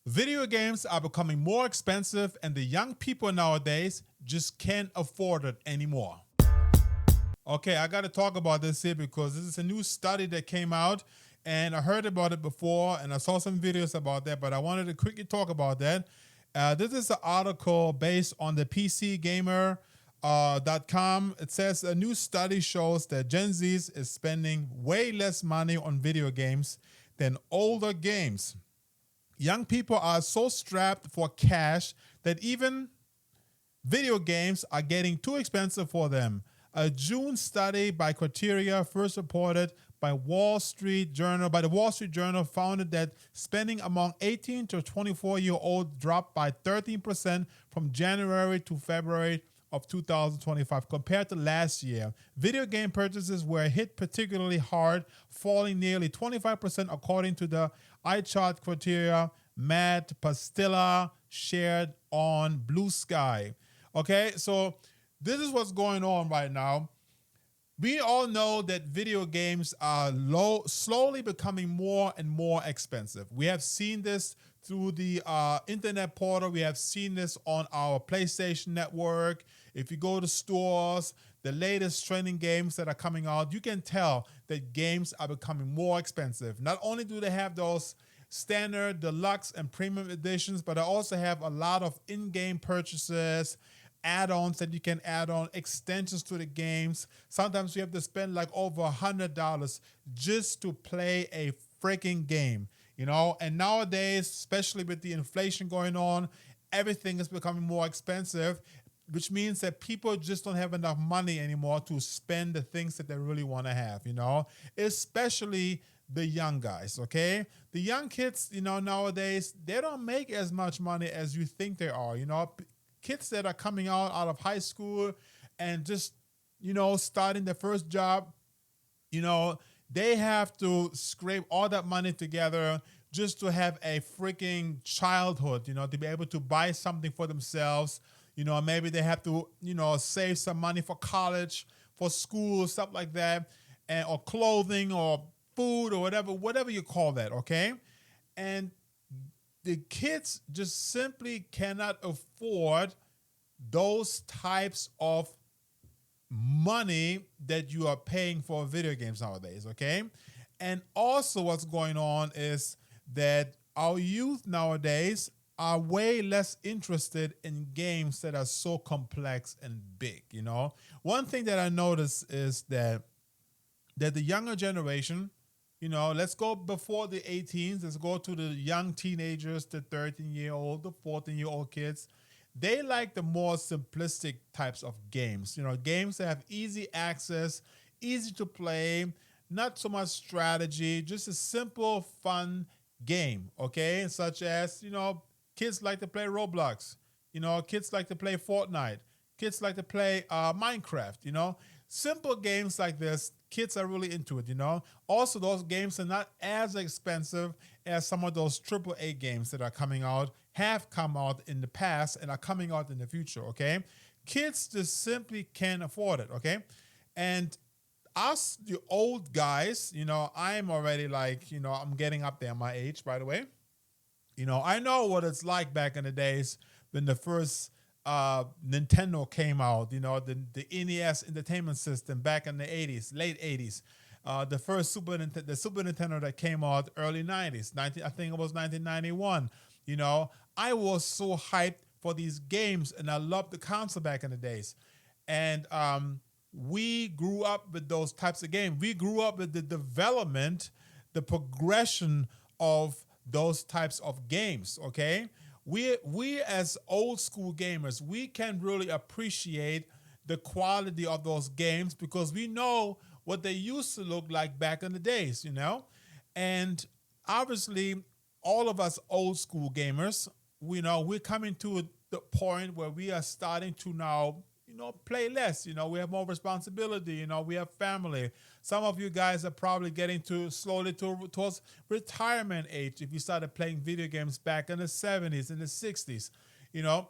Video games are becoming more expensive, and the young people nowadays just can't afford it anymore. Okay, I got to talk about this here because this is a new study that came out, and I heard about it before, and I saw some videos about that, but I wanted to quickly talk about that. This is an article based on the PCGamer.com. It says a new study shows that Gen Zs is spending way less money on video games than older games. Young people are so strapped for cash that even video games are getting too expensive for them. A June study by Criteria, first reported by the Wall Street Journal, found that spending among 18 to 24-year-olds dropped by 13% from January to February of 2025 compared to last year. Video game purchases were hit particularly hard, falling nearly 25% according to the iChart criteria Matt Pastilla shared on Blue Sky. Okay, so this is what's going on right now. We all know that video games are slowly becoming more and more expensive. We have seen this through the internet portal. We have seen this on our PlayStation Network. If you go to stores, the latest trending games that are coming out, you can tell that games are becoming more expensive. Not only do they have those standard, deluxe, and premium editions, but I also have a lot of in-game purchases, add-ons that you can add on, extensions to the games. Sometimes you have to spend like over $100 just to play a freaking game, you know? And nowadays, especially with the inflation going on, everything is becoming more expensive, which means that people just don't have enough money anymore to spend the things that they really want to have, you know? Especially the young guys, okay? The young kids, you know, nowadays, they don't make as much money as you think they are, you know? Kids that are coming out of high school and just, you know, starting their first job, you know, they have to scrape all that money together just to have a freaking childhood, you know, to be able to buy something for themselves. You know, maybe they have to, you know, save some money for college, for school, stuff like that, and or clothing or food or whatever you call that, okay? And the kids just simply cannot afford those types of money that you are paying for video games nowadays, okay? And also what's going on is that our youth nowadays are way less interested in games that are so complex and big, you know? One thing that I notice is that the younger generation, you know, let's go before the 18s. Let's go to the young teenagers, the 13-year-old, the 14-year-old kids. They like the more simplistic types of games. You know, games that have easy access, easy to play, not so much strategy, just a simple, fun game, okay? Such as, you know, kids like to play Roblox. You know, kids like to play Fortnite. Kids like to play Minecraft, you know? Simple games like this, kids are really into it, you know? Also, those games are not as expensive as some of those AAA games that are coming out, have come out in the past, and are coming out in the future, okay? Kids just simply can't afford it, okay? And us, the old guys, you know, I'm already like, you know, I'm getting up there, my age, by the way. You know, I know what it's like back in the days when the first Nintendo came out, you know, the NES Entertainment System back in the 80s, late 80s. The first the Super Nintendo that came out early 90s, I think it was 1991. You know, I was so hyped for these games, and I loved the console back in the days. And we grew up with those types of games. We grew up with the development, the progression of those types of games, okay? We as old school gamers, we can really appreciate the quality of those games because we know what they used to look like back in the days, you know? And obviously, all of us old school gamers, we know we're coming to the point where we are starting to now, you know, play less. You know, we have more responsibility. You know, we have family. Some of you guys are probably getting slowly towards retirement age if you started playing video games back in the 70s and the 60s. You know,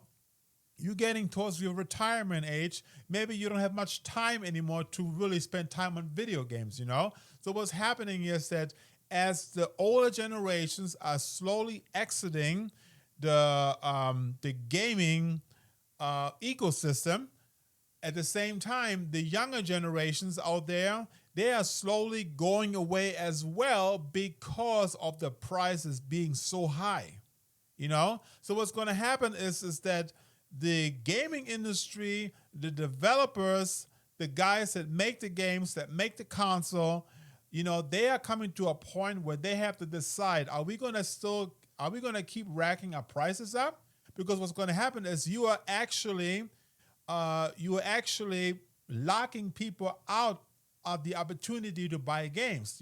you're getting towards your retirement age. Maybe you don't have much time anymore to really spend time on video games, you know? So what's happening is that as the older generations are slowly exiting the gaming ecosystem, at the same time, the younger generations out there, they are slowly going away as well because of the prices being so high. So what's going to happen is that the gaming industry, the developers, the guys that make the games, that make the console, they are coming to a point where they have to decide: are we going to keep racking our prices up? Because what's going to happen is you are actually locking people out of the opportunity to buy games.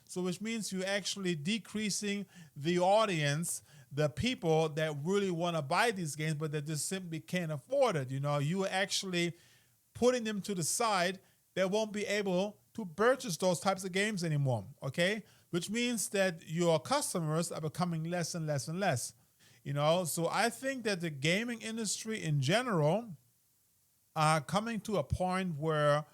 So which means you're actually decreasing the audience, the people that really want to buy these games, but that just simply can't afford it. You are actually putting them to the side. They won't be able to purchase those types of games anymore. Okay, which means that your customers are becoming less and less and less. So I think that the gaming industry in general are coming to a point where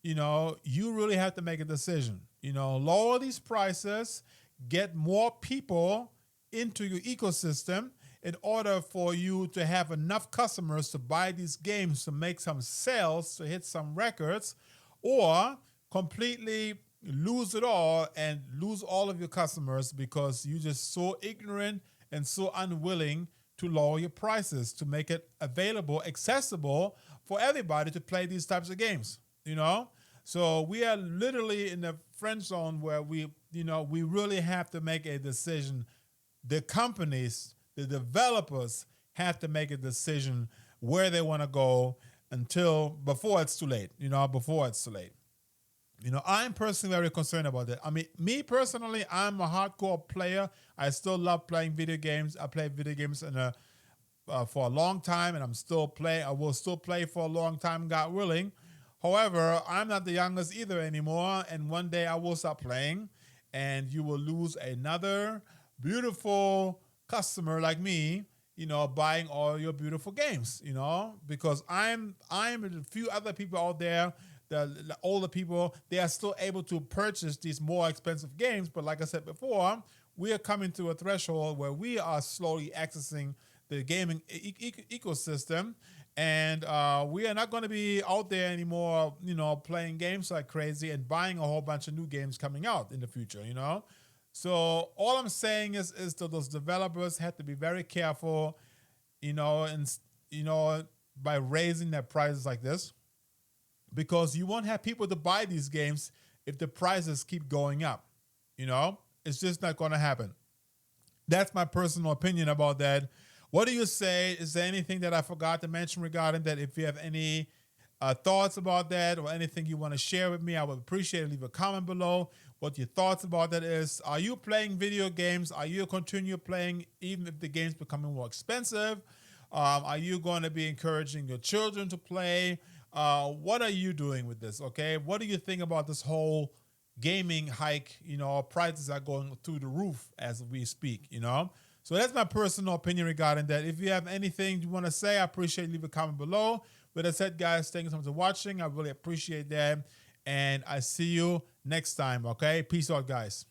you really have to make a decision. Lower these prices, get more people into your ecosystem in order for you to have enough customers to buy these games, to make some sales, to hit some records, or completely lose it all and lose all of your customers because you're just so ignorant and so unwilling to lower your prices, to make it available, accessible for everybody to play these types of games. So we are literally in the friend zone where we really have to make a decision. The companies, the developers have to make a decision where they want to go before it's too late. I'm personally very concerned about that. I mean, me personally, I'm a hardcore player. I still love playing video games. I played video games for a long time, and I will still play for a long time, God willing. However, I'm not the youngest either anymore, and one day I will stop playing, and you will lose another beautiful customer like me, buying all your beautiful games, because I'm a few other people out there, the older people, they are still able to purchase these more expensive games. But like I said before, we are coming to a threshold where we are slowly accessing the gaming ecosystem, and we are not going to be out there anymore, playing games like crazy and buying a whole bunch of new games coming out in the future, So all I'm saying is that those developers have to be very careful, by raising their prices like this, because you won't have people to buy these games if the prices keep going up. It's just not going to happen. That's my personal opinion about that. What do you say? Is there anything that I forgot to mention regarding that? If you have any thoughts about that or anything you want to share with me, I would appreciate it. Leave a comment below what your thoughts about that is. Are you playing video games? Are you continue playing even if the game's becoming more expensive? Are you going to be encouraging your children to play? What are you doing with this? Okay, what do you think about this whole gaming hike? Prices are going through the roof as we speak. So that's my personal opinion regarding that. If you have anything you want to say, I appreciate it. Leave a comment below. With that said, guys, thank you so much for watching. I really appreciate that. And I see you next time, okay? Peace out, guys.